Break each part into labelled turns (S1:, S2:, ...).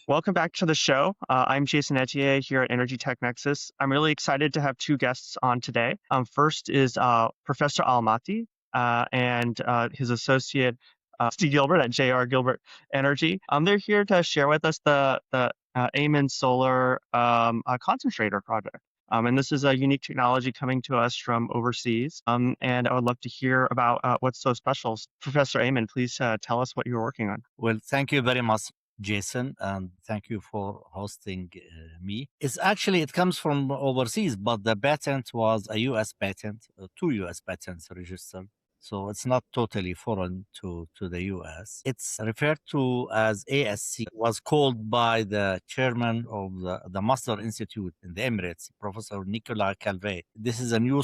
S1: Welcome back to the show. I'm Jason Etier here at Energy Tech Nexus. I'm really excited to have two guests on today. First is Professor Al-Maaitha and his associate Steve Gilbert at JR Gilbert Energy. They're here to share with us the Ayman Solar concentrator project. And this is a unique technology coming to us from overseas. And I would love to hear about what's so special. Professor Ayman, please tell us what you're working on.
S2: Well, thank you very much, Jason, and thank you for hosting me. It comes from overseas, but the patent was a US patent, two US patents registered. So it's not totally foreign to the US. It's referred to as ASC, was called by the chairman of the Master Institute in the Emirates, Professor Nicolas Calvet. This is a new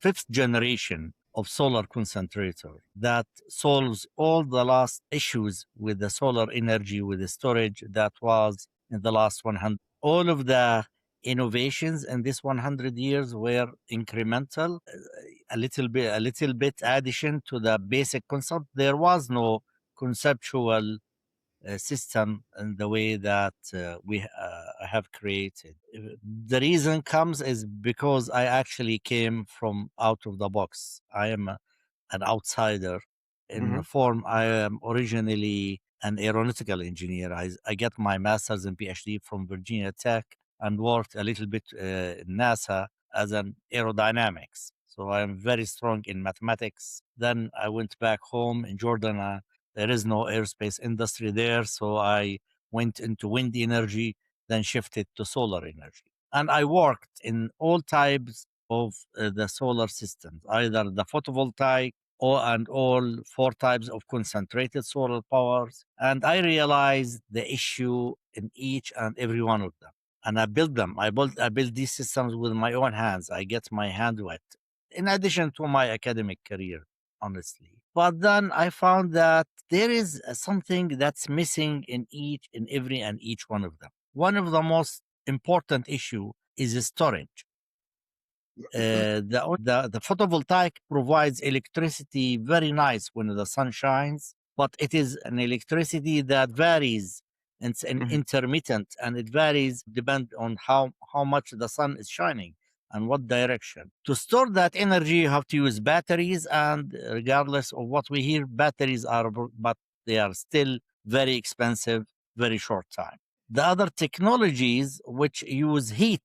S2: fifth generation of solar concentrator that solves all the last issues with the solar energy, with the storage that was in the last 100. All of the innovations in this 100 years were incremental, a little bit addition to the basic concept. There was no conceptual system in the way that we have created. The reason comes is because I actually came from out of the box. I am an outsider in the form. I am originally an aeronautical engineer. I get my master's and PhD from Virginia Tech and worked a little bit in NASA as an aerodynamics. So I am very strong in mathematics. Then I went back home in Jordan. There is no aerospace industry there. So I went into wind energy, then shifted to solar energy. And I worked in all types of the solar systems, either the photovoltaic and all four types of concentrated solar powers. And I realized the issue in each and every one of them. And I built them. I built these systems with my own hands. I get my hand wet, in addition to my academic career, honestly. But then I found that there is something that's missing in each one of them. One of the most important issue is storage. The photovoltaic provides electricity very nice when the sun shines, but it is an electricity that varies. It's an intermittent, and it varies depend on how much the sun is shining and what direction. To store that energy, you have to use batteries, and regardless of what we hear, batteries are, but they are still very expensive, very short time. The other technologies which use heat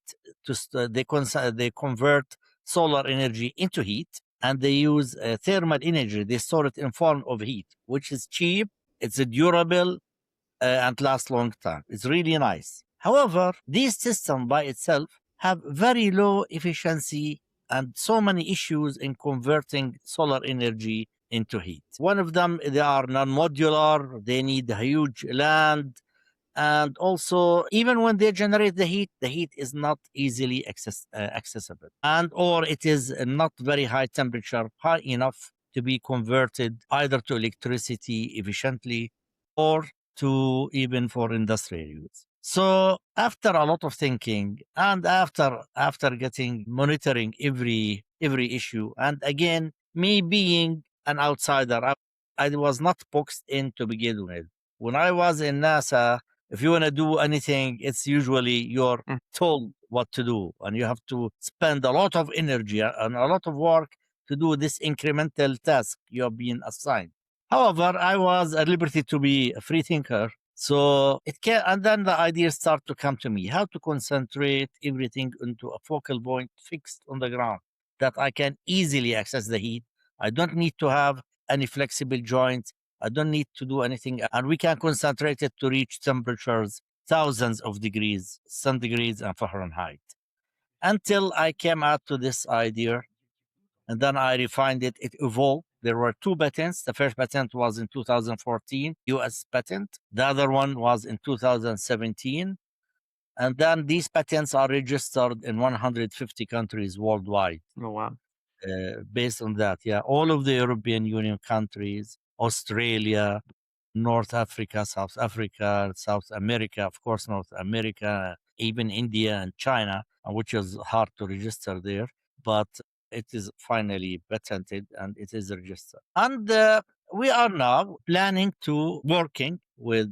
S2: they convert solar energy into heat, and they use thermal energy. They store it in form of heat, which is cheap, it's durable, and lasts long time. It's really nice. However, these systems by itself have very low efficiency and so many issues in converting solar energy into heat. One of them, they are non-modular, they need huge land, and also even when they generate the heat is not easily accessible, and or it is not very high temperature, high enough to be converted either to electricity efficiently or to even for industrial use. So after a lot of thinking, and after getting monitoring every issue, and again, me being an outsider, I was not boxed in to begin with. When I was in NASA, if you want to do anything, it's usually you're told what to do, and you have to spend a lot of energy and a lot of work to do this incremental task you have been assigned. However, I was at liberty to be a free thinker. So and then the ideas start to come to me, how to concentrate everything into a focal point fixed on the ground that I can easily access the heat. I don't need to have any flexible joints. I don't need to do anything. And we can concentrate it to reach temperatures, thousands of degrees, centigrade and Fahrenheit. Until I came out to this idea, and then I refined it. It evolved. There were two patents. The first patent was in 2014, US patent. The other one was in 2017. And then these patents are registered in 150 countries worldwide.
S1: Oh, wow.
S2: Based on that, yeah, all of the European Union countries, Australia, North Africa, South Africa, South America, of course, North America, even India and China, which is hard to register there, but it is finally patented and it is registered. And we are now planning to working with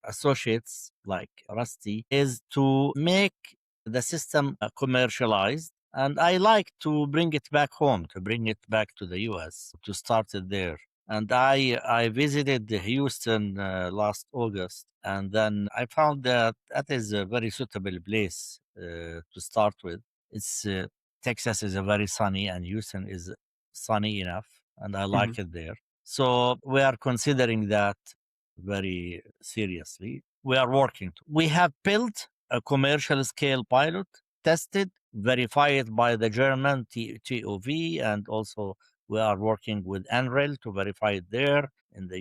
S2: associates like Rusty is to make the system commercialized. And I like to bring it back home, to bring it back to the US, to start it there. And I visited Houston last August, and then I found that that is a very suitable place to start with. It's Texas is a very sunny, and Houston is sunny enough, and I
S1: Hmm.
S2: like it there. So we are considering that very seriously. We are working. We have built a commercial scale pilot, tested, verified by the German TOV, and also we are working with NREL to verify it there in the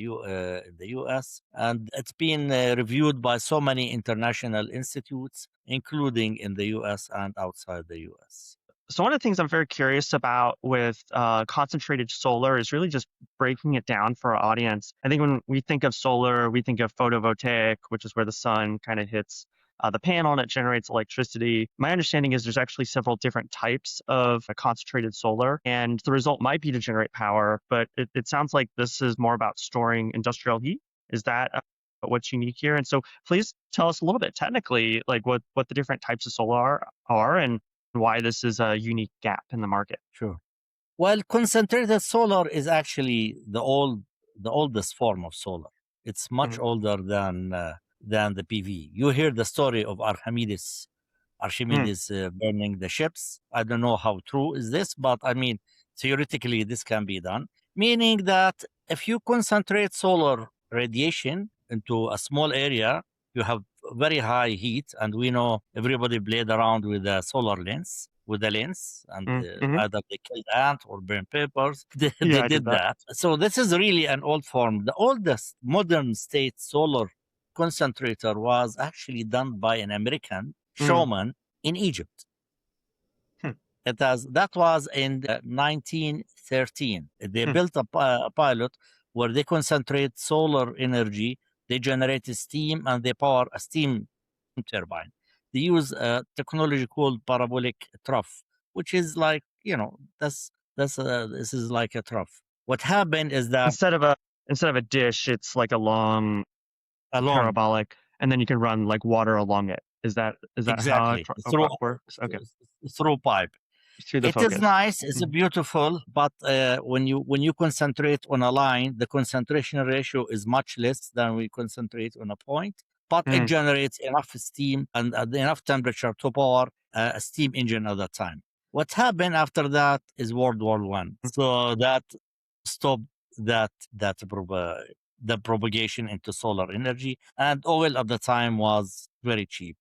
S2: US. And it's been reviewed by so many international institutes, including in the US and outside the US.
S1: So one of the things I'm very curious about with concentrated solar is really just breaking it down for our audience. I think when we think of solar, we think of photovoltaic, which is where the sun kind of hits the panel and it generates electricity. My understanding is there's actually several different types of concentrated solar, and the result might be to generate power, but it sounds like this is more about storing industrial heat. Is that what's unique here? And so please tell us a little bit technically, like what the different types of solar are and why this is a unique gap in the market.
S2: Sure. Well, concentrated solar is actually the oldest form of solar. It's much
S1: Mhm.
S2: older than the PV. You hear the story of
S1: Mm,
S2: Archimedes burning the ships. I don't know how true is this, but I mean, theoretically, this can be done. Meaning that if you concentrate solar radiation into a small area, you have very high heat. And we know everybody played around with a solar lens, with a lens, and
S1: mhm.
S2: either they killed ant or burn papers. They
S1: Yeah, I did
S2: did
S1: that.
S2: that. So this is really an old form. The oldest modern state solar concentrator was actually done by an American
S1: Mm,
S2: showman in Egypt.
S1: hmm,
S2: That was in 1913. They
S1: hmm.
S2: built a pilot where they concentrate solar energy, they generate steam, and they power a steam turbine. They use a technology called parabolic trough, which is like, this is like a trough. What happened is that
S1: Instead of a dish, it's like a long
S2: along
S1: parabolic, and then you can run like water along it. Is that how
S2: exactly
S1: a
S2: through
S1: truck works? Okay,
S2: through pipe.
S1: through the
S2: It is
S1: focus.
S2: nice, it's
S1: Mhm,
S2: beautiful, but when you concentrate on a line, the concentration ratio is much less than we concentrate on a point. But it
S1: mm,
S2: generates enough steam and enough temperature to power a steam engine at that time. What happened after that is World War One,
S1: mm,
S2: so that stopped the propagation into solar energy, and oil at the time was very cheap.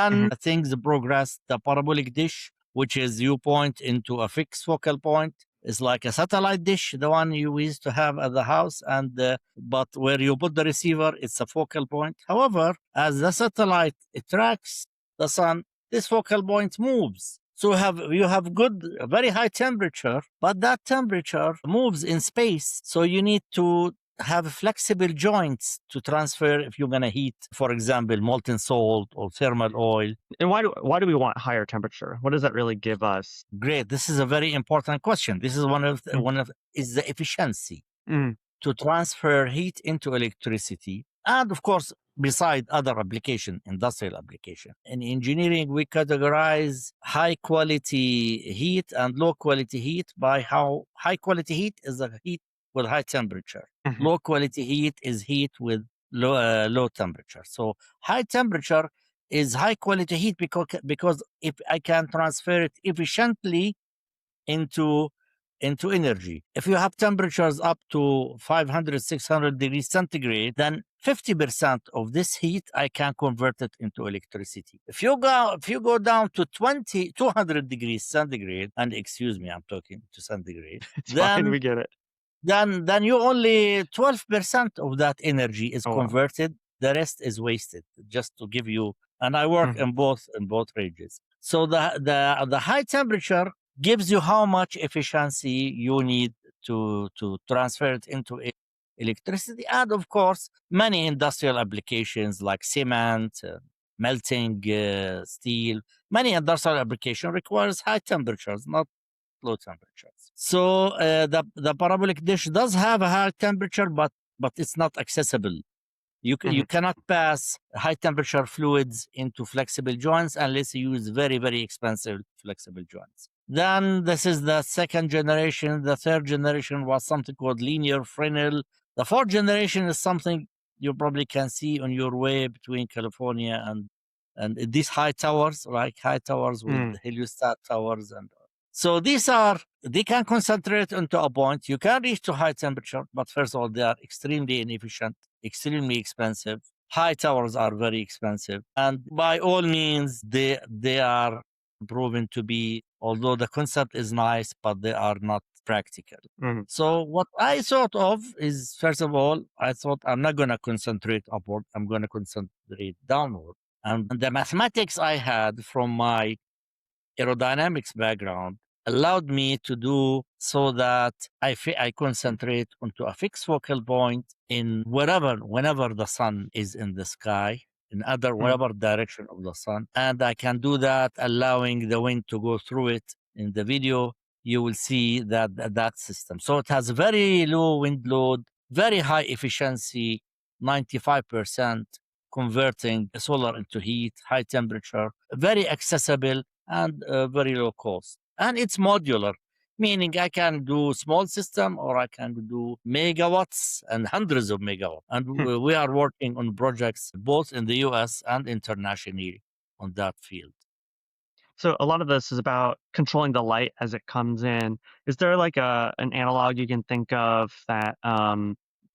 S1: mhm,
S2: Then things progressed. The parabolic dish, which is you point into a fixed focal point, is like a satellite dish, the one you used to have at the house, and but where you put the receiver, it's a focal point. However, as the satellite it tracks the sun, this focal point moves. So you have good, very high temperature, but that temperature moves in space. So you need to have flexible joints to transfer if you're gonna heat, for example, molten salt or thermal oil.
S1: And why do we want higher temperature? What does that really give us?
S2: Great. This is a very important question. This is
S1: Mm,
S2: one of is the efficiency
S1: mm,
S2: to transfer heat into electricity. And of course, beside other application, industrial application. In engineering, we categorize high quality heat and low quality heat by how high quality heat is a heat with high temperature.
S1: mhm,
S2: Low quality heat is heat with low temperature. So high temperature is high quality heat because if I can transfer it efficiently into energy. If you have temperatures up to 500, 600 degrees centigrade, then 50% of this heat I can convert it into electricity. If you go down to 200 degrees centigrade, and excuse me, I'm talking to centigrade,
S1: it's fine.
S2: then
S1: We get it.
S2: then you only 12% of that energy is
S1: Oh wow.
S2: converted. The rest is wasted. Just to give you, and I work
S1: Mhm,
S2: in both ranges. So the high temperature gives you how much efficiency you need to transfer it into electricity, and of course many industrial applications like cement, melting steel. Many industrial application requires high temperatures, not low temperatures. So the parabolic dish does have a high temperature, but it's not accessible You cannot pass high temperature fluids into flexible joints unless you use very, very expensive flexible joints. Then this is the second generation. The third generation was something called linear Fresnel. The fourth generation is something you probably can see on your way between California and these high towers, like high towers with heliostat towers. And so they can concentrate into a point. You can reach to high temperature, but first of all, they are extremely inefficient, extremely expensive. High towers are very expensive. And by all means, they are proven to be, although the concept is nice, but they are not practical. So what I thought of is, first of all, I thought I'm not going to concentrate upward. I'm going to concentrate downward. And the mathematics I had from my aerodynamics background allowed me to do so that I concentrate onto a fixed focal point in whenever the sun is in the sky, in whatever direction of the sun. And I can do that, allowing the wind to go through it. In the video, you will see that system. So it has very low wind load, very high efficiency, 95% converting solar into heat, high temperature, very accessible, and very low cost. And it's modular, meaning I can do small system or I can do megawatts and hundreds of megawatts. And we are working on projects both in the US and internationally on that field.
S1: So a lot of this is about controlling the light as it comes in. Is there like an analog you can think of that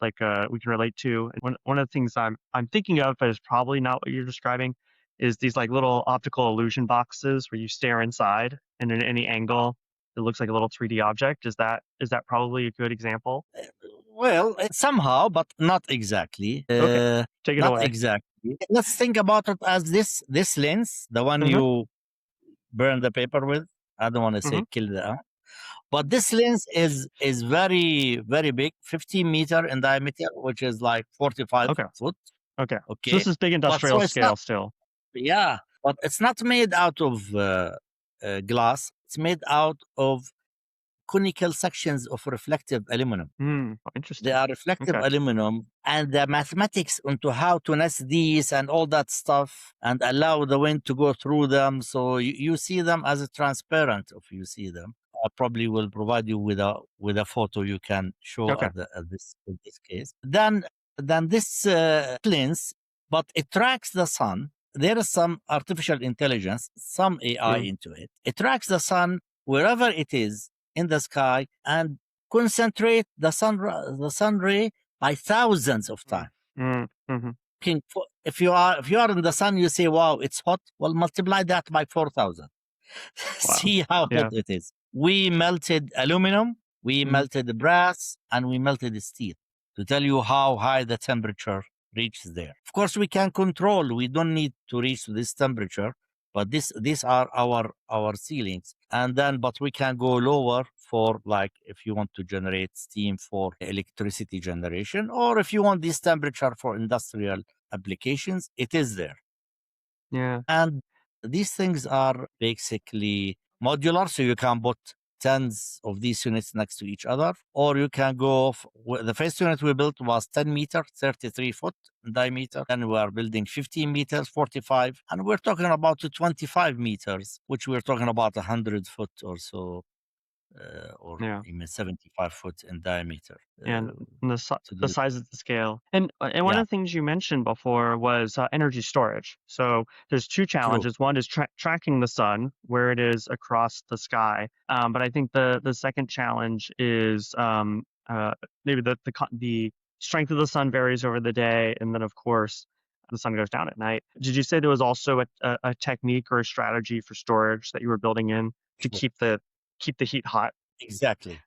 S1: we can relate to? One of the things I'm thinking of, but is probably not what you're describing, is these like little optical illusion boxes where you stare inside, and in any angle it looks like a little 3D object. Is that probably a good example?
S2: Well, somehow, but not exactly.
S1: Okay, take it
S2: Not
S1: away.
S2: exactly. Let's think about it as this lens, the one
S1: Mm-hmm.
S2: you burn the paper with. I don't want to say kill the ant. But this lens is very, very big, 15 meter in diameter, which is like 45
S1: Okay.
S2: foot.
S1: Okay. So
S2: Okay.
S1: this is big
S2: But
S1: industrial
S2: so it's
S1: scale
S2: not,
S1: still.
S2: yeah, but it's not made out of glass. It's made out of conical sections of reflective aluminum. They
S1: Interesting.
S2: are reflective
S1: Okay.
S2: aluminum, and the mathematics into how to nest these and all that stuff and allow the wind to go through them. So you see them as a transparent if you see them. I probably will provide you with a photo you can show
S1: Okay.
S2: at this in this case. Then this lens, but it tracks the sun. There is some artificial intelligence, some AI into it. It tracks the sun wherever it is in the sky and concentrate the sun ray by thousands of times. If you are in the sun, you say, "Wow, it's hot." Well, multiply that by 4,000.
S1: Wow.
S2: See how hot it is. We melted aluminum, we melted the brass, and we melted the steel to tell you how high the temperature reaches there. Of course, we can control. We don't need to reach this temperature, but these are our ceilings. And then, but we can go lower for, like, if you want to generate steam for electricity generation, or if you want this temperature for industrial applications, it is there.
S1: Yeah.
S2: And these things are basically modular, so you can put tens of these units next to each other, or you can go. The first unit we built was 10 meters, 33 foot in diameter. Then we are building 15 meters, 45, and we're talking about 25 meters, which we're talking about 100 foot or so. Or even 75 foot in diameter.
S1: And the size of the scale. And one of the things you mentioned before was energy storage. So there's two challenges.
S2: True.
S1: One is tracking the sun where it is across the sky. But I think the second challenge is maybe the strength of the sun varies over the day, and then of course the sun goes down at night. Did you say there was also a technique or a strategy for storage that you were building in to keep the heat hot?
S2: Exactly.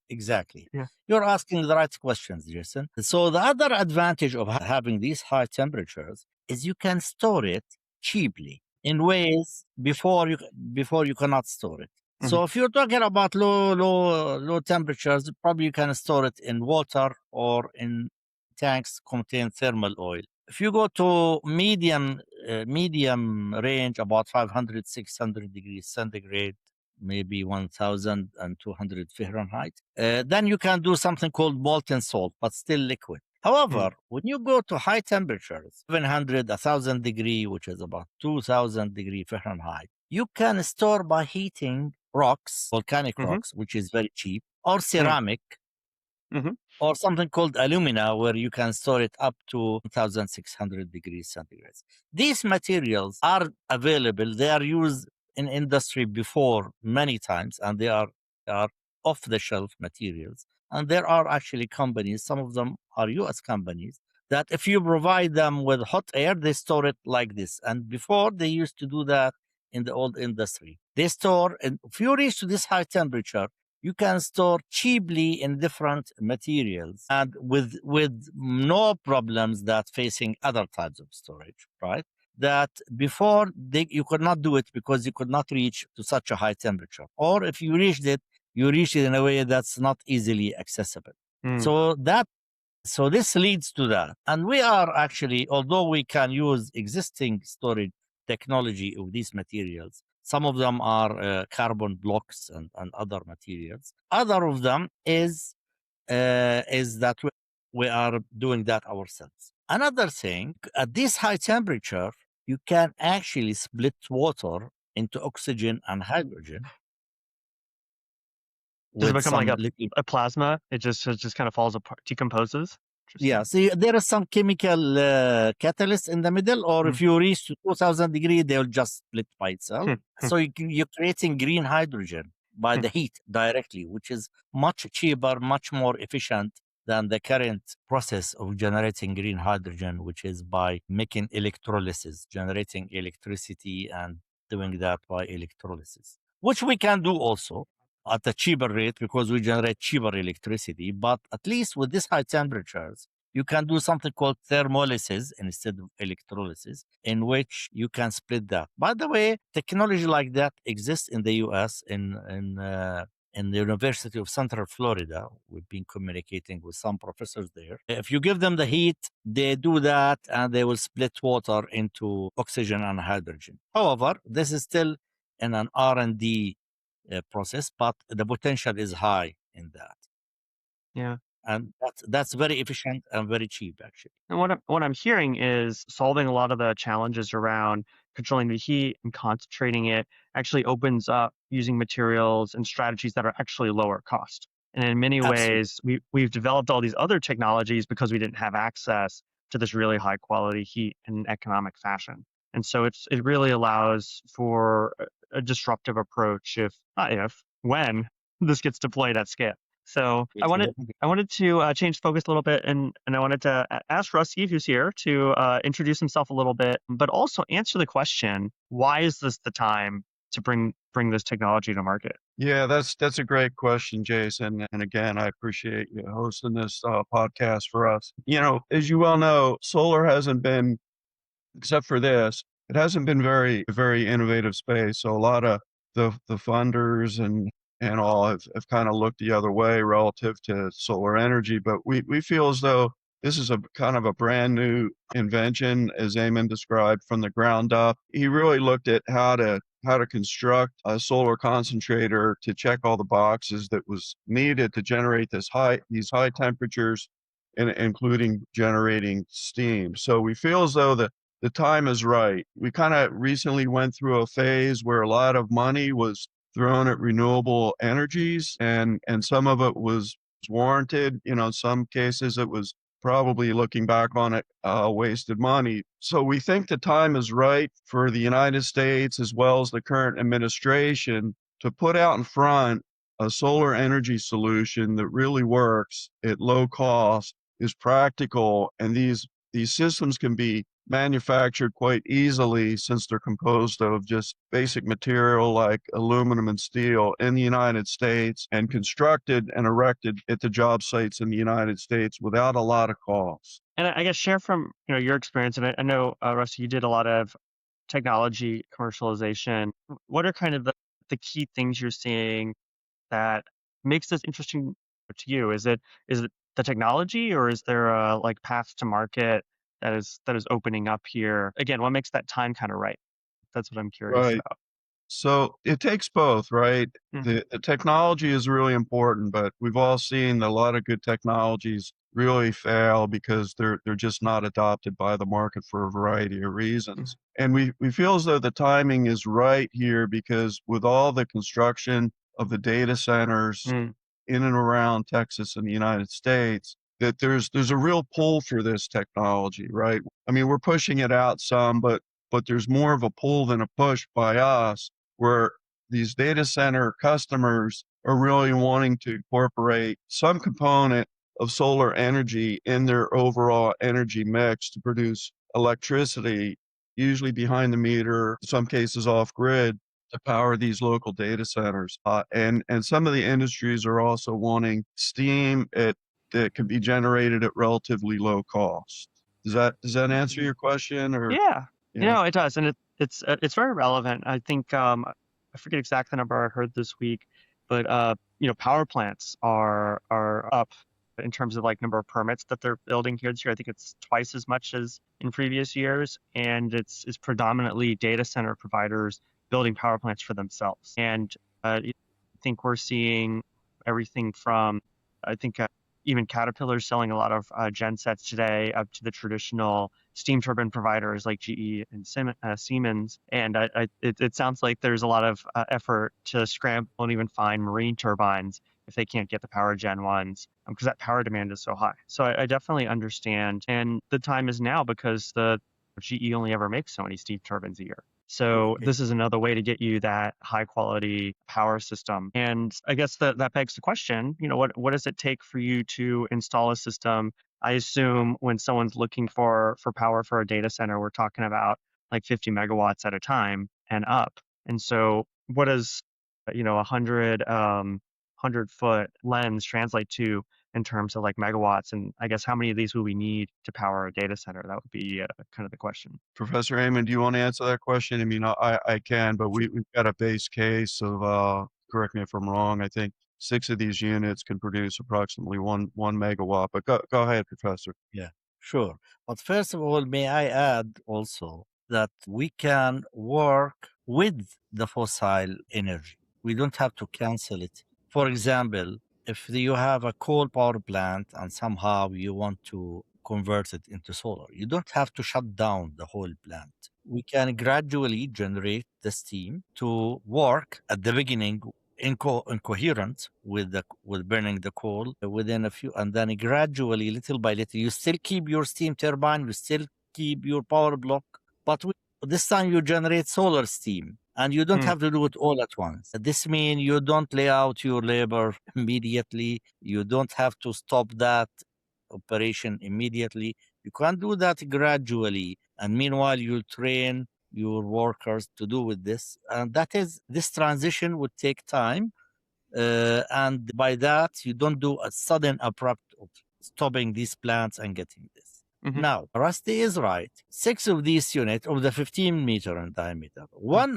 S1: Yeah.
S2: You're asking the right questions, Jason. So the other advantage of having these high temperatures is you can store it cheaply in ways before you cannot store it. So if you're talking about low temperatures, probably you can store it in water or in tanks contain thermal oil. If you go to medium range, about 500, 600 degrees centigrade, maybe 1,200 Fahrenheit, then you can do something called molten salt, but still liquid.
S1: Mm,
S2: However, when you go to high temperatures, 700, 1000 degree, which is about 2000 degree Fahrenheit, you can store by heating rocks, volcanic
S1: mhm,
S2: rocks, which is very cheap, or
S1: mm,
S2: ceramic,
S1: mhm,
S2: or something called alumina, where you can store it up to 1600 degrees centigrade. These materials are available. They are used in industry before many times, and they are off the shelf materials. And there are actually companies, some of them are US companies, that if you provide them with hot air, they store it like this. And before, they used to do that in the old industry. They store, and if you reach to this high temperature, you can store cheaply in different materials and with no problems that facing other types of storage, right? That before you could not do it because you could not reach to such a high temperature, or if you reached it, you reach it in a way that's not easily accessible.
S1: mm.
S2: So this leads to that. And we are actually, although we can use existing storage technology of these materials, some of them are carbon blocks and other materials. Other of them is that we are doing that ourselves. Another thing, at this high temperature, you can actually split water into oxygen and hydrogen
S1: Does it
S2: with
S1: become like
S2: some little.
S1: a plasma? It just kind of falls apart, decomposes?
S2: Yeah,
S1: Interesting.
S2: so there is some chemical catalyst in the middle, or
S1: Mm,
S2: if you reach to 2000 degree, they'll just split by itself.
S1: hmm, hmm,
S2: So you're creating green hydrogen by
S1: hmm.
S2: the heat directly, which is much cheaper, much more efficient than the current process of generating green hydrogen, which is by making electrolysis, generating electricity and doing that by electrolysis, which we can do also at a cheaper rate because we generate cheaper electricity. But at least with these high temperatures, you can do something called thermolysis instead of electrolysis, in which you can split that. By the way, technology like that exists in the US in the University of Central Florida. We've been communicating with some professors there. If you give them the heat, they do that and they will split water into oxygen and hydrogen. However, this is still in an R&D process, but the potential is high in that.
S1: Yeah.
S2: And that's very efficient and very cheap, actually.
S1: And what I'm hearing is solving a lot of the challenges around controlling the heat and concentrating it actually opens up using materials and strategies that are actually lower cost. And in many
S2: Absolutely.
S1: ways, we've developed all these other technologies because we didn't have access to this really high quality heat in an economic fashion. And so it really allows for a disruptive approach if not if when this gets deployed at scale. So I wanted to change focus a little bit, and I wanted to ask Rusty, who's here, to introduce himself a little bit, but also answer the question: why is this the time to bring this technology to market?
S3: Yeah, that's a great question, Jason. And again, I appreciate you hosting this podcast for us. As you well know, solar hasn't been, except for this, it hasn't been very innovative space. So a lot of the funders and all have kind of looked the other way relative to solar energy. But we feel as though this is a kind of a brand new invention, as Eamon described, from the ground up. He really looked at how to construct a solar concentrator to check all the boxes that was needed to generate these high temperatures, including generating steam. So we feel as though the time is right. We kind of recently went through a phase where a lot of money was thrown at renewable energies, and some of it was warranted. In some cases, it was probably, looking back on it, wasted money. So we think the time is right for the United States as well as the current administration to put out in front a solar energy solution that really works at low cost, is practical, and these systems can be manufactured quite easily since they're composed of just basic material like aluminum and steel in the United States and constructed and erected at the job sites in the United States without a lot of cost.
S1: And I guess share from your experience, and I know Rusty, you did a lot of technology commercialization. What are kind of the key things you're seeing that makes this interesting to you? Is it the technology, or is there a like path to market that is opening up here? Again, what makes that time kind of right? That's what I'm curious
S3: Right.
S1: about.
S3: So it takes both, right? The technology is really important, but we've all seen a lot of good technologies really fail because they're just not adopted by the market for a variety of reasons. And we feel as though the timing is right here because with all the construction of the data centers in and around Texas and the United States, that there's a real pull for this technology, right? I mean, we're pushing it out some, but there's more of a pull than a push by us, where these data center customers are really wanting to incorporate some component of solar energy in their overall energy mix to produce electricity, usually behind the meter, in some cases off grid, to power these local data centers. And some of the industries are also wanting steam that can be generated at relatively low cost. Does that answer your question? Or
S1: Yeah,
S3: yeah,
S1: it does, and it's very relevant. I think I forget exact the number I heard this week, but power plants are up in terms of like number of permits that they're building here this year. I think it's twice as much as in previous years, and it's predominantly data center providers building power plants for themselves. And I think we're seeing everything from I think even Caterpillar's selling a lot of gen sets today up to the traditional steam turbine providers like GE and Siemens. And it sounds like there's a lot of effort to scramble and even find marine turbines if they can't get the power gen ones, because that power demand is so high. So I definitely understand. And the time is now because the GE only ever makes so many steam turbines a year. So
S2: Okay.
S1: this is another way to get you that high quality power system. And I guess that begs the question, what does it take for you to install a system? I assume when someone's looking for power for a data center, we're talking about like 50 megawatts at a time and up. And so what does, 100-foot lens translate to in terms of like megawatts? And I guess how many of these would we need to power a data center? That would be kind of the question.
S3: Professor Ayman, do you want to answer that question? I mean, I can, but we've got a base case of, correct me if I'm wrong, I think 6 of these units can produce approximately one megawatt. But go ahead, Professor.
S2: Yeah, sure. But first of all, may I add also that we can work with the fossil energy. We don't have to cancel it. For example, if you have a coal power plant and somehow you want to convert it into solar, you don't have to shut down the whole plant. We can gradually generate the steam to work at the beginning incoherent with burning the coal within a few, and then gradually, little by little, you still keep your steam turbine, you still keep your power block, but this time you generate solar steam, and you don't have to do it all at once. This means you don't lay out your labor immediately. You don't have to stop that operation immediately. You can do that gradually, and meanwhile, you train your workers to do with this. And this transition would take time. And by that, you don't do a sudden abrupt of stopping these plants and getting this. Now, Rusty is right. 6 of these units of the 15 meter in diameter,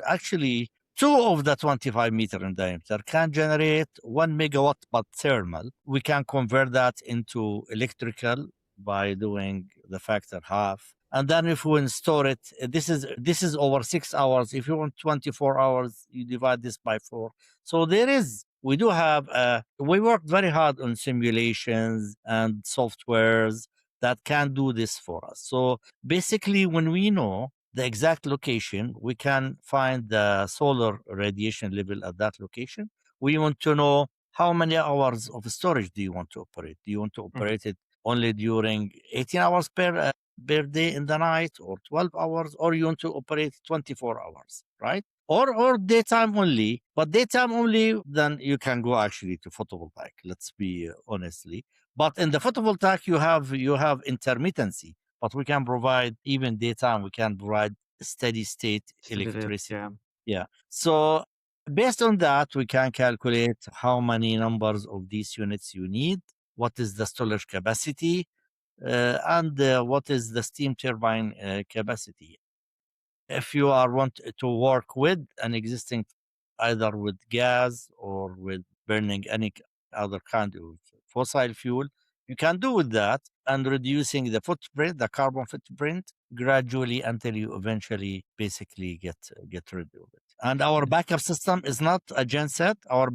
S2: actually 2 of the 25 meter in diameter can generate 1 megawatt, but thermal. We can convert that into electrical by doing the factor half. And then if we install it, this is over 6 hours. If you want 24 hours, you divide this by 4. So we do have, we worked very hard on simulations and softwares that can do this for us. So basically, when we know the exact location, we can find the solar radiation level at that location. We want to know how many hours of storage do you want to operate? Do you want to operate it only during 18 hours per day in the night, or 12 hours, or you want to operate 24 hours, right? Or daytime only. But daytime only, then you can go actually to photovoltaic, let's be honestly. But in the photovoltaic, you have intermittency, but we can provide even daytime, we can provide steady state electricity. Yeah. So based on that, we can calculate how many numbers of these units you need, what is the storage capacity, and what is the steam turbine capacity. If you want to work with an existing, either with gas or with burning any other kind of fossil fuel, you can do with that and reducing the footprint, the carbon footprint, gradually until you eventually basically get rid of it. And our backup system is not a genset. Our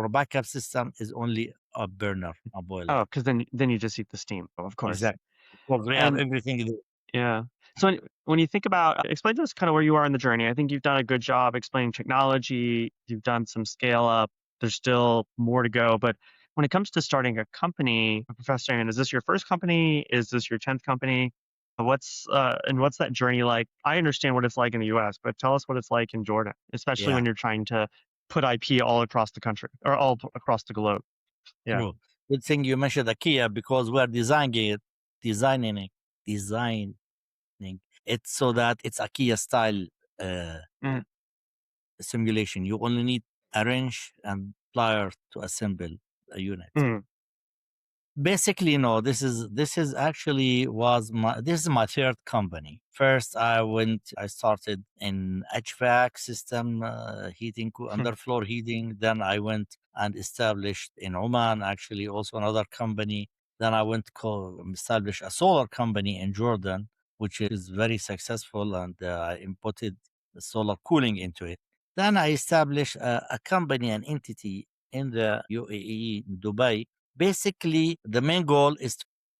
S2: backup system is only a burner, a boiler.
S1: Oh, because then you just eat the steam, of course.
S2: Exactly. Because we have
S1: And
S2: everything there.
S1: yeah. So when you think about, explain to us kind of where you are in the journey. I think you've done a good job explaining technology. You've done some scale up. There's still more to go. But when it comes to starting a company, Professor Ayman, is this your first company? Is this your 10th company? What's that journey like? I understand what it's like in the US, but tell us what it's like in Jordan, especially
S2: Yeah,
S1: when you're trying to put IP all across the country or across the globe. Yeah.
S2: true. Good thing you mentioned IKEA because we're designing it, designing it so that it's IKEA style uh,
S1: Mm,
S2: simulation. You only need a wrench and plier to assemble a unit.
S1: mm,
S2: Basically, no. This is actually was my this is my third company. First, I started in HVAC system heating, underfloor heating. Then I went and established in Oman, actually also another company. Then I went establish a solar company in Jordan, which is very successful, and I inputted the solar cooling into it. Then I established a company, an entity in the UAE, Dubai. Basically, the main goal is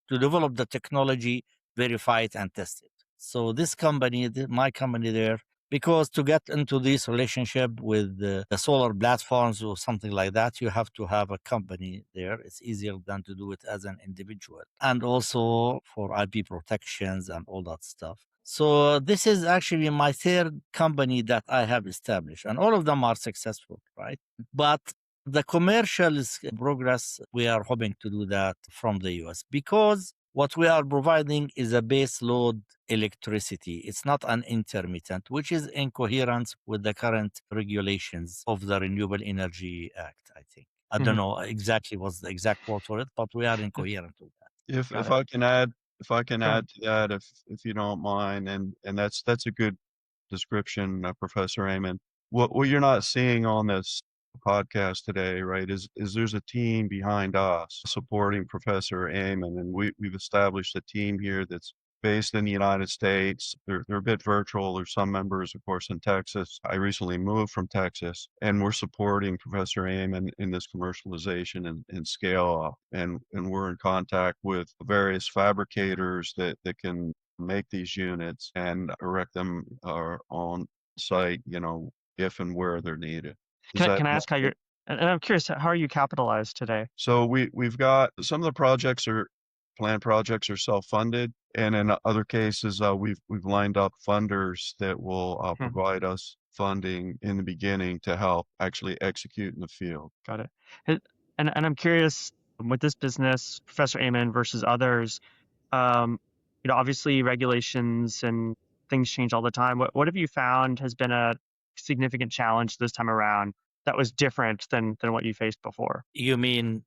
S2: to develop the technology, verify it, and test it. So this company, my company there, because to get into this relationship with the solar platforms or something like that, you have to have a company there. It's easier than to do it as an individual. And also for IP protections and all that stuff. So this is actually my third company that I have established, and all of them are successful, right? But the commercial progress, we are hoping to do that from the US because what we are providing is a base load electricity. It's not an intermittent, which is in coherence with the current regulations of the Renewable Energy Act, I think. I don't
S1: mhm.
S2: know exactly what's the exact word for it, but we are in coherent with that.
S3: If
S1: Got
S3: if
S1: it.
S3: I can add if I can
S1: Go ahead.
S3: add to that, if you don't mind, and that's a good description, Professor Amen. What you're not seeing on this podcast today, right, is there's a team behind us supporting Professor Amen, and we've established a team here that's based in the United States. They're a bit virtual. There's some members, of course, in Texas. I recently moved from Texas, and we're supporting Professor Amen in this commercialization and scale up. And we're in contact with various fabricators that can make these units and erect them on site, if and where they're needed. Does
S1: Can
S3: that
S1: I
S3: make
S1: ask how you're, and I'm curious, how are you capitalized today?
S3: So we've got some of the projects are planned projects are self-funded, and in other cases, we've lined up funders that will
S1: Hmm,
S3: provide us funding in the beginning to help actually execute in the field.
S1: got it. And I'm curious with this business, Professor Amen versus others, um, obviously regulations and things change all the time. What have you found has been a significant challenge this time around that was different than what you faced before?
S2: You mean,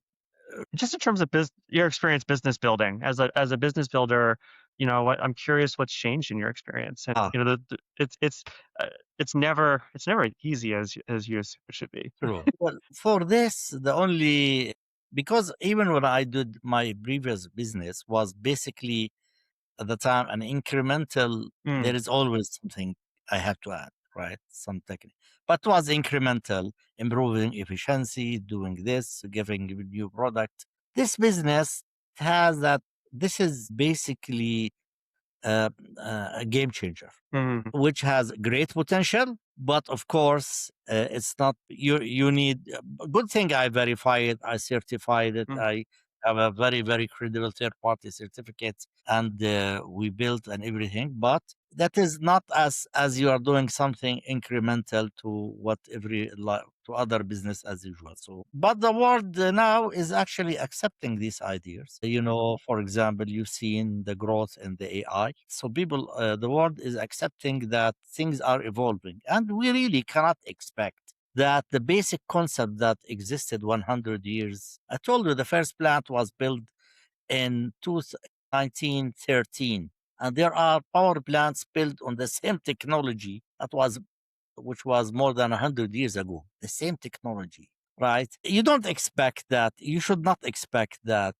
S1: Just in terms of your experience business building as a business builder, what I'm curious what's changed in your experience, and
S2: ah,
S1: uh, it's never easy as you assume it should be.
S2: true. Well, for this, the only, because even when I did my previous business was basically at the time an incremental,
S1: Mm,
S2: there is always something I had to add, right? Some technique, but it was incremental, improving efficiency, doing this, giving a new product. This business has that. This is basically uh, a game changer,
S1: mm,
S2: which has great potential, but of course, it's not. You need. Good thing I verified it, I certified it,
S1: mm,
S2: I have a very very credible third party certificate, and we built and everything. But that is not as you are doing something incremental to what to other business as usual. So, but the world now is actually accepting these ideas. For example, you've seen the growth in the AI. So people, the world is accepting that things are evolving, and we really cannot expect that the basic concept that existed 100 years. I told you the first plant was built in 1913, and there are power plants built on the same technology which was more than 100 years ago. The same technology, right? You don't expect that. You should not expect that.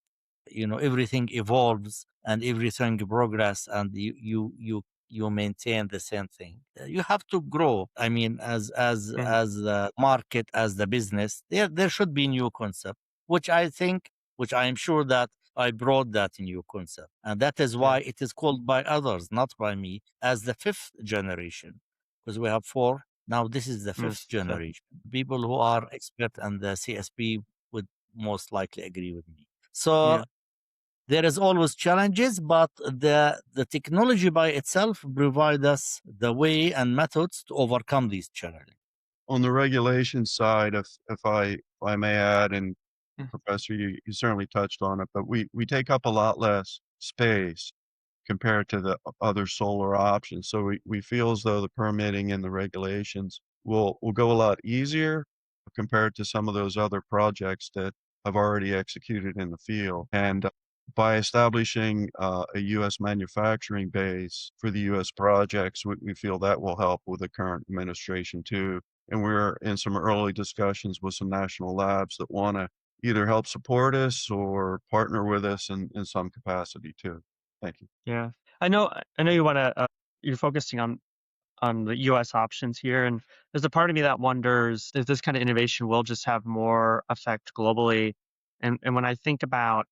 S2: Everything evolves and everything progress, and you maintain the same thing. You have to grow. I mean,
S1: Mhm.
S2: as the market, as the business, there should be new concept, which I think, which I am sure that I brought that new concept, and that is
S1: Yeah.
S2: why it is called by others, not by me, as the fifth generation, because we have four. Now this is the
S1: This
S2: fifth
S1: is the fifth.
S2: generation. People who are expert and the CSP would most likely agree with me. So
S1: Yeah.
S2: there is always challenges, but the technology by itself provide us the way and methods to overcome these challenges.
S3: On the regulation side, if I may add, and
S1: Mm.
S3: Professor, you certainly touched on it, but we take up a lot less space compared to the other solar options. So we feel as though the permitting and the regulations will go a lot easier compared to some of those other projects that have already executed in the field. And by establishing a U.S. manufacturing base for the U.S. projects, we feel that will help with the current administration too. And we're in some early discussions with some national labs that want to either help support us or partner with us in some capacity too. Thank you.
S1: Yeah. I know you wanna, you're focusing on the US options here, and there's a part of me that wonders if this kind of innovation will just have more effect globally. And when I think about,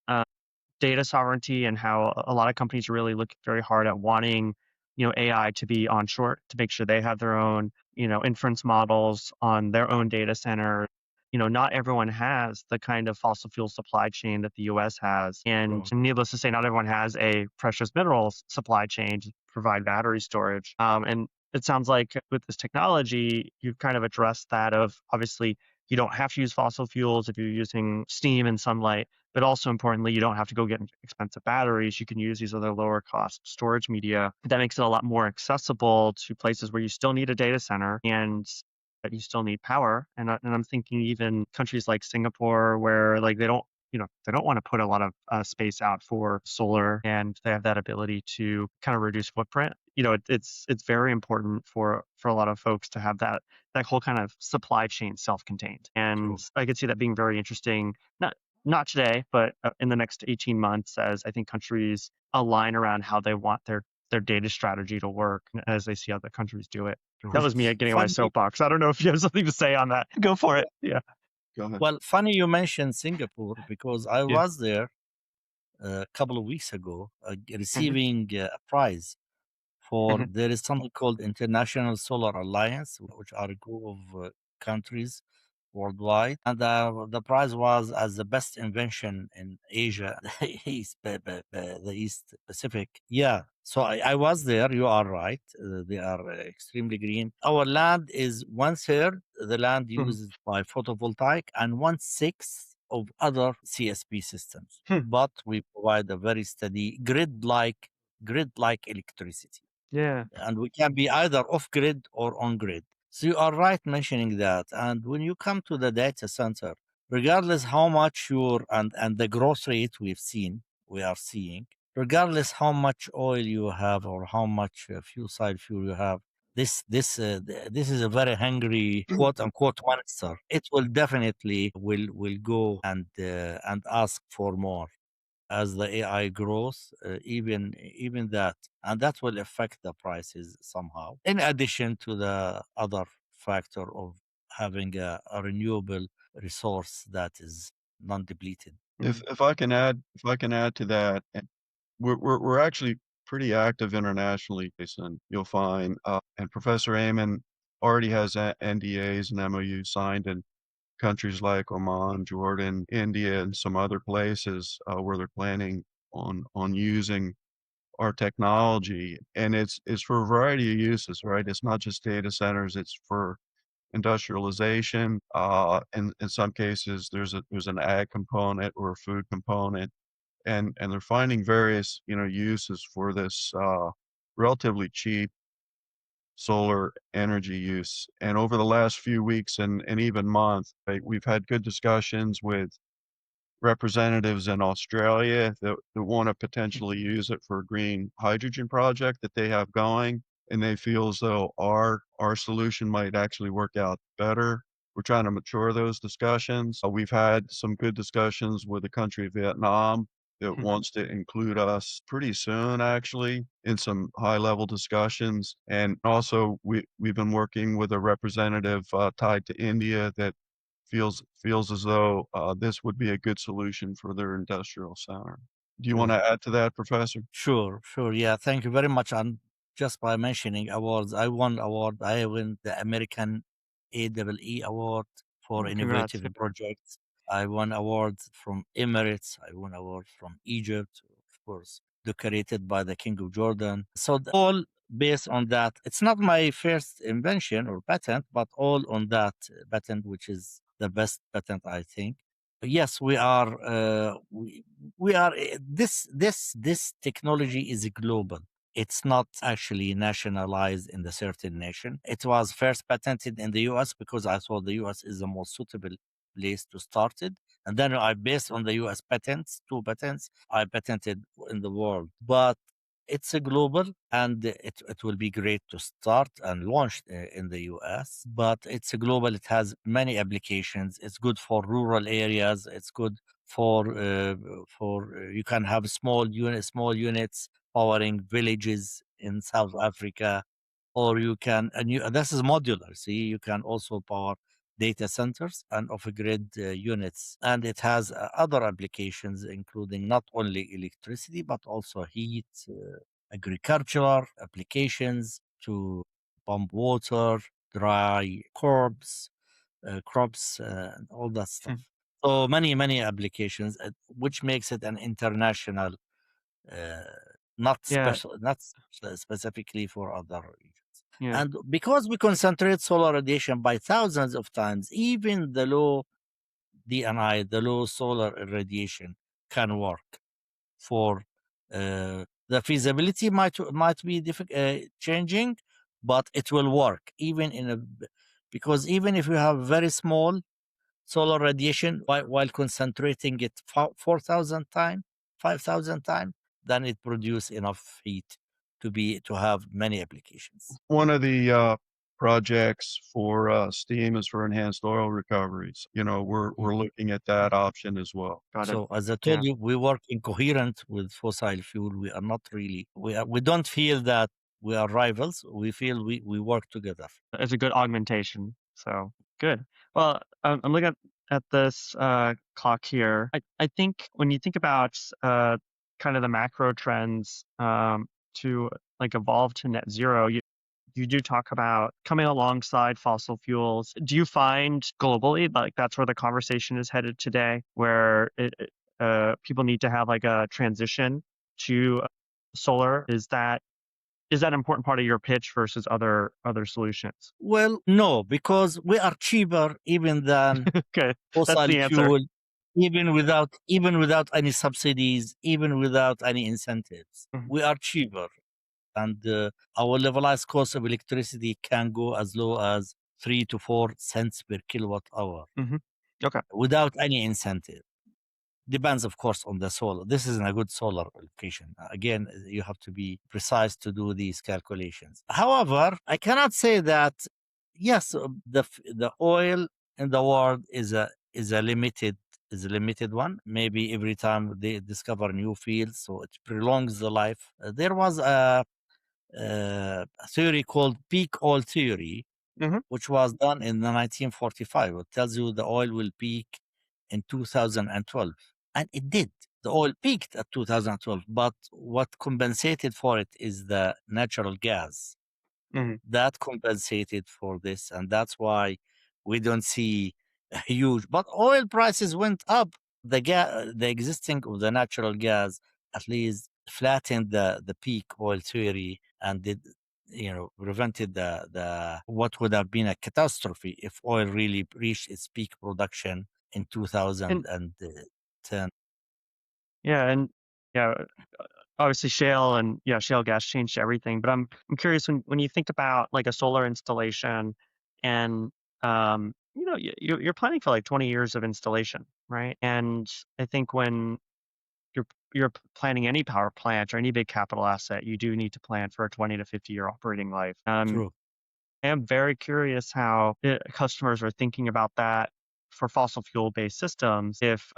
S1: data sovereignty and how a lot of companies are really looking very hard at wanting, AI to be onshore to make sure they have their own, inference models on their own data center. Not everyone has the kind of fossil fuel supply chain that the US has. And
S3: Sure.
S1: needless to say, not everyone has a precious minerals supply chain to provide battery storage. And it sounds like with this technology, you've kind of addressed that of obviously you don't have to use fossil fuels if you're using steam and sunlight, but also importantly, you don't have to go get expensive batteries. You can use these other lower cost storage media. That makes it a lot more accessible to places where you still need a data center and that you still need power. And I'm thinking even countries like Singapore, where like they don't want to put a lot of space out for solar, and they have that ability to kind of reduce footprint. It's very important for a lot of folks to have that whole kind of supply chain self-contained. And
S3: Sure.
S1: I could see that being very interesting, not today, but in the next 18 months, as I think countries align around how they want their data strategy to work, as they see other countries do it. That
S3: Sure.
S1: was me getting on my
S2: Funny,
S1: soapbox. I don't know if you have something to say on that. Go for it. Yeah.
S3: Go ahead.
S2: well, funny you mentioned Singapore because I
S1: Yeah.
S2: was there a couple of weeks ago,
S1: Hmm.
S2: receiving a prize for
S1: Hmm.
S2: there is something called International Solar Alliance, which are a group of countries worldwide, and the prize was as the best invention in Asia, the East Pacific. Yeah, so I was there. You are right. They are extremely green. Our land is one third the land
S1: Hmm.
S2: used by photovoltaic and one sixth of other CSP systems.
S1: Hmm.
S2: But we provide a very steady grid like electricity,
S1: Yeah.
S2: and we can be either off grid or on grid. So you are right mentioning that. And when you come to the data center, regardless how much and the growth rate we are seeing, regardless how much oil you have or how much fuel you have, this is a very hungry quote unquote monster. It will definitely will go and ask for more as the AI grows, even that, and that will affect the prices somehow. In addition to the other factor of having a renewable resource that is non-depleted.
S1: Hmm.
S3: If I can add to that, and we're actually pretty active internationally, Jason. You'll find, and Professor Ayman already has NDAs and MOUs signed in countries like Oman, Jordan, India, and some other places where they're planning on using our technology. And it's for a variety of uses, right? It's not just data centers. It's for industrialization. In some cases, there's an ag component or a food component, and they're finding various uses for this relatively cheap solar energy use. And over the last few weeks and even month, right, we've had good discussions with representatives in Australia that want to potentially use it for a green hydrogen project that they have going, and they feel as though our solution might actually work out better. We're trying to mature those discussions. We've had some good discussions with the country of Vietnam that wants to include us pretty soon, actually, in some high-level discussions. And also, we've been working with a representative tied to India that feels as though this would be a good solution for their industrial center. Do you want to add to that, Professor?
S2: Sure. Yeah, thank you very much. And just by mentioning awards, I won the American AEE award for
S1: Congrats.
S2: innovative projects. I won awards from Emirates. I won awards from Egypt, of course, decorated by the King of Jordan. So all based on that. It's not my first invention or patent, but all on that patent, which is the best patent, I think. Yes, we are this technology is global. It's not actually nationalized in the certain nation. It was first patented in the US because I thought the US is the most suitable place to start it. And then I based on the US patents, two patents, I patented in the world. But it's a global and it will be great to start and launch in the US, but it's a global. It has many applications. It's good for rural areas. It's good for you can have small units powering villages in South Africa, or you can this is modular. See, you can also power data centers and off-grid units, and it has other applications, including not only electricity but also heat, agricultural applications to pump water, dry crops, and all that stuff. So many applications, which makes it an international, uh,
S1: Yeah.
S2: not specifically for other regions.
S1: Yeah.
S2: And because we concentrate solar radiation by thousands of times, even the low DNI, the low solar radiation, can work. For the feasibility might be changing, but it will work because even if you have very small solar radiation while concentrating it 4,000 times, 5,000 times, then it produces enough heat to have many applications.
S3: One of the projects for steam is for enhanced oil recoveries. We're looking at that option as well.
S1: Got it.
S2: So as I
S1: Yeah.
S2: told you, we work incoherent with fossil fuel. We are not really, we don't feel that we are rivals. We feel we work together.
S1: It's a good augmentation. So good. Well, I'm looking at this clock here. I think when you think about kind of the macro trends to like evolve to net zero, you do talk about coming alongside fossil fuels. Do you find globally like that's where the conversation is headed today, where people need to have like a transition to solar? Is that an important part of your pitch versus other solutions?
S2: Well, no, because we are cheaper even than
S1: Okay, that's
S2: fossil
S1: the answer.
S2: fuel, even without any subsidies, even without any incentives. We are cheaper, and our levelized cost of electricity can go as low as 3 to 4 cents per kilowatt hour
S1: Okay.
S2: without any incentive. Depends, of course, on the solar. This isn't a good solar location. Again, you have to be precise to do these calculations. However, I cannot say that, yes, the oil in the world is a limited one. Maybe every time they discover new fields, so it prolongs the life. There was a theory called peak oil theory, which was done in the 1945. It tells you the oil will peak in 2012. And it did. The oil peaked at 2012. But what compensated for it is the natural gas. That compensated for this. And that's why we don't see a huge. But oil prices went up. The existing of the natural gas at least flattened the peak oil theory and did prevented the what would have been a catastrophe if oil really reached its peak production in 2010.
S1: Yeah, and yeah, obviously shale gas changed everything. But I'm curious when you think about like a solar installation, and you're planning for like 20 years of installation, right? And I think when you're planning any power plant or any big capital asset, you do need to plan for a 20 to 50-year operating life.
S2: True.
S1: I am very curious how customers are thinking about that for fossil fuel based systems. If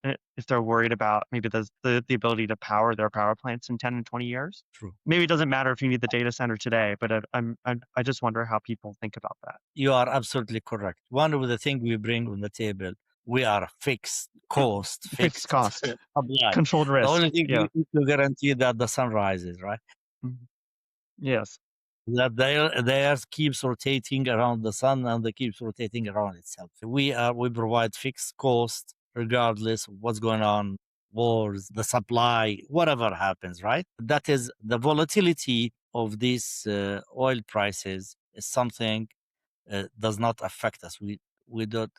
S1: if they're worried about maybe the ability to power their power plants in 10 and 20 years.
S2: True.
S1: Maybe it doesn't matter if you need the data center today, but I just wonder how people think about that.
S2: You are absolutely correct. One of the things we bring on the table, we are fixed cost,
S1: Fixed cost,
S2: supply.
S1: controlled
S2: The
S1: risk.
S2: only thing
S1: Yeah.
S2: we need to guarantee that the sun rises, right?
S1: Mhm. Yes.
S2: That the earth keeps rotating around the sun and it keeps rotating around itself. We provide fixed cost regardless of what's going on, wars, the supply, whatever happens, right? That is the volatility of these oil prices is something does not affect us. We don't.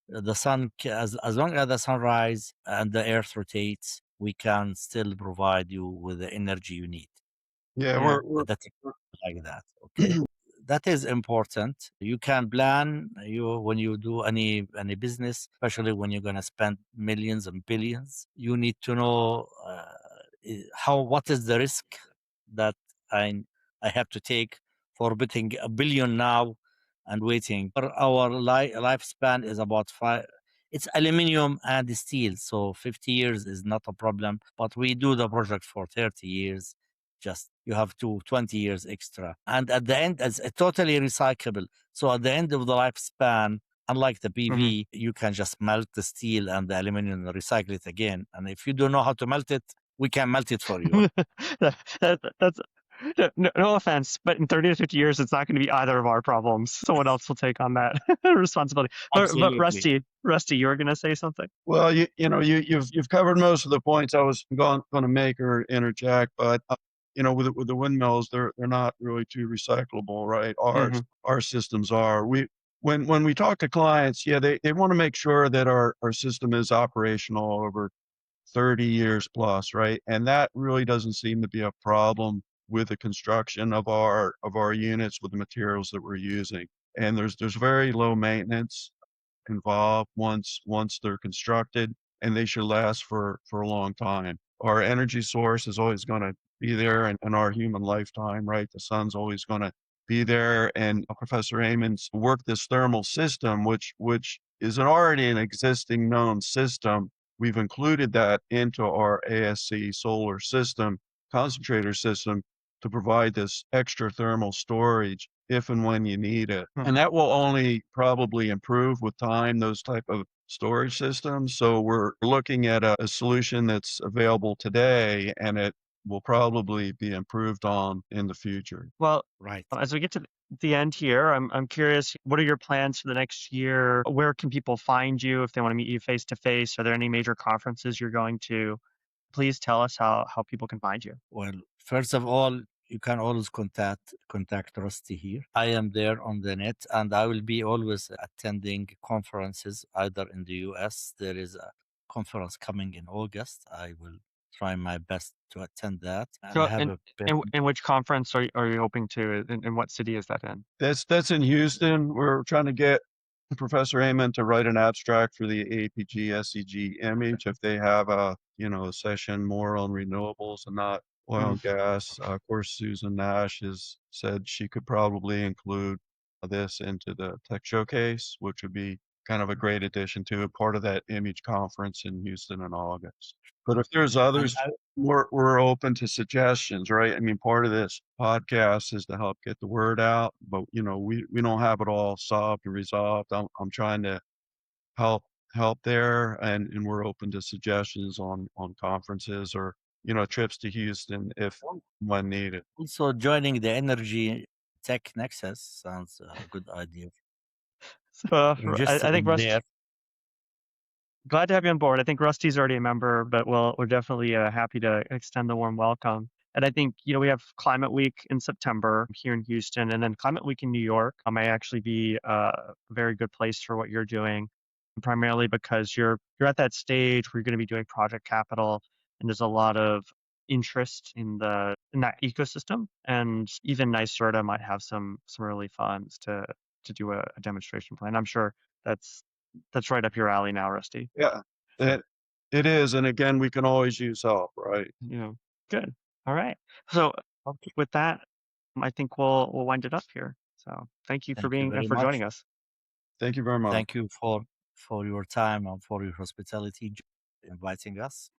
S2: The sun, as long as the sun rise and the earth rotates, we can still provide you with the energy you need.
S3: Yeah,
S1: Yeah.
S2: That like that. Okay. That is important. You can plan when you do any business, especially when you're gonna spend millions and billions. You need to know what is the risk that I have to take for putting a billion now and waiting. Our lifespan is about five. It's aluminum and steel, so 50 years is not a problem. But we do the project for 30 years. Just you have 20 years extra, and at the end, it's totally recyclable. So at the end of the lifespan, unlike the
S1: Mhm.
S2: PV, you can just melt the steel and the aluminum and recycle it again. And if you don't know how to melt it, we can melt it for you.
S1: That's no offense, but in 30 to 50 years, it's not going to be either of our problems. Someone else will take on that responsibility. But
S2: Absolutely.
S1: Rusty, you were going to say something?
S3: Well, you've covered most of the points I was going to make or interject, but with the windmills, they're not really too recyclable, right?
S1: Hmm.
S3: Our systems are. When we talk to clients, yeah, they want to make sure that our system is operational over 30 years plus, right? And that really doesn't seem to be a problem with the construction of our units with the materials that we're using. And there's very low maintenance involved once they're constructed, and they should last for a long time. Our energy source is always going to be there in our human lifetime, right? The sun's always going to be there. And Professor Amon's worked this thermal system, which is already an existing known system. We've included that into our ASC solar system, concentrator system, to provide this extra thermal storage if and when you need it. And that will only probably improve with time, those type of storage systems. So we're looking at a solution that's available today, and it will probably be improved on in the future.
S1: Well,
S2: Right.
S1: as we get to the end here, I'm curious, what are your plans for the next year? Where can people find you if they want to meet you face to face? Are there any major conferences you're going to? Please tell us how people can find you.
S2: Well, first of all, you can always contact Rusty here. I am there on the net, and I will be always attending conferences either in the US. There is a conference coming in August. I will try my best to attend that, and I
S1: So,
S2: have a
S1: in which conference are you hoping to? In what city is that in?
S3: That's in Houston. We're trying to get Professor Amen to write an abstract for the APG SEG image if they have a session more on renewables and not oil
S1: Mhm.
S3: and gas. Of course, Susan Nash has said she could probably include this into the tech showcase, which would be kind of a great addition to part of that image conference in Houston in August. But if there's
S2: and
S3: others, we're open to suggestions, right? I mean, part of this podcast is to help get the word out, but we don't have it all solved or resolved. I'm trying to help there, and we're open to suggestions on conferences or trips to Houston if when needed.
S2: also joining the Energy Tech Nexus sounds a good idea.
S1: So, I think
S2: Registering
S1: Rusty,
S2: there.
S1: glad to have you on board. I think Rusty's already a member, but we're definitely happy to extend the warm welcome. And I think, we have Climate Week in September here in Houston, and then Climate Week in New York may actually be a very good place for what you're doing, primarily because you're at that stage where you're going to be doing project capital, and there's a lot of interest in that ecosystem, and even NYSERDA might have some early funds to do a demonstration plan. I'm sure that's right up your alley now, Rusty.
S3: Yeah, it it is, and again, we can always use help, right?
S1: Good. All right. So
S2: Okay.
S1: with that, I think we'll wind it up here. So thank you for
S2: Thank you very
S1: for joining
S2: much.
S1: us.
S3: Thank you very much.
S2: Thank you for your time and for your hospitality. inviting us.